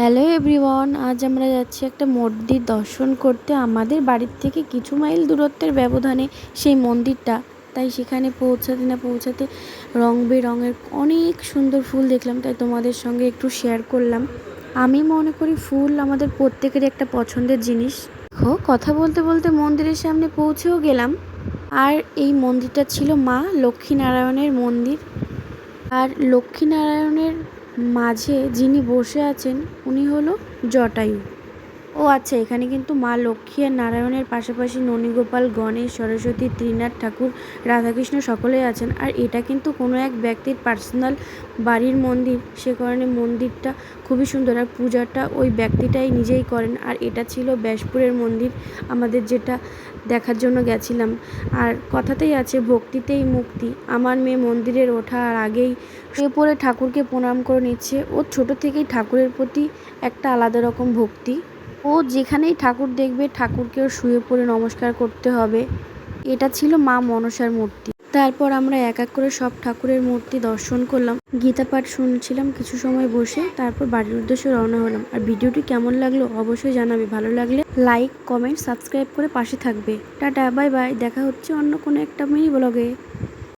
Hello everyone, আজ আমরা যাচ্ছি একটা মন্দির দর্শন করতে। আমাদের বাড়ির থেকে কিছু মাইল দূরত্বের ব্যবধানে সেই মন্দিরটা। তাই সেখানে পৌঁছাতে না পৌঁছাতে রং বেরঙের অনেক সুন্দর ফুল দেখলাম, তাই তোমাদের সঙ্গে একটু শেয়ার করলাম। আমি মনে করি ফুল আমাদের প্রত্যেকেরই একটা পছন্দের জিনিস। কথা বলতে বলতে মন্দিরের সামনে পৌঁছেও গেলাম। আর এই মন্দিরটা ছিল মা লক্ষ্মীনারায়ণের মন্দির। আর লক্ষ্মীনারায়ণের মাঝে যিনি বসে আছেন উনি হলো জটায়ু। ও আচ্ছা, এখানে কিন্তু মা লক্ষ্মী আর নারায়ণের পাশাপাশি ননীগোপাল, গণেশ, সরস্বতী, ত্রিনাথ ঠাকুর, রাধাকৃষ্ণ সকলেই আছেন। আর এটা কিন্তু কোনো এক ব্যক্তির পার্সোনাল বাড়ির মন্দির, সে কারণে মন্দিরটা খুবই সুন্দর। আর পূজাটা ওই ব্যক্তিটাই নিজেই করেন। আর এটা ছিল ব্যাসপুরের মন্দির, আমাদের যেটা দেখার জন্য গেছিলাম। আর কথাতেই আছে ভক্তিতেই মুক্তি। আমার মেয়ে মন্দিরের ওঠার আগেই শুয়ে পড়ে ঠাকুরকে প্রণাম করে নিচ্ছে। ওর ছোটো থেকেই ঠাকুরের প্রতি একটা আলাদা রকম ভক্তি। ও যেখানেই ঠাকুর দেখবে ঠাকুরকেও শুয়ে পড়ে নমস্কার করতে হবে। এটা ছিল মা মনসার মূর্তি। তারপর আমরা এক এক করে সব ঠাকুরের মূর্তি দর্শন করলাম, গীতা পাঠ শুনছিলাম কিছু সময় বসে, তারপর বাড়ির উদ্দেশ্যে রওনা হলাম। আর ভিডিওটি কেমন লাগলো অবশ্যই জানাবে। ভালো লাগলে লাইক, কমেন্ট, সাবস্ক্রাইব করে পাশে থাকবে। Tata, bye bye. দেখা হচ্ছে অন্য কোনো একটা মিনি ব্লগে।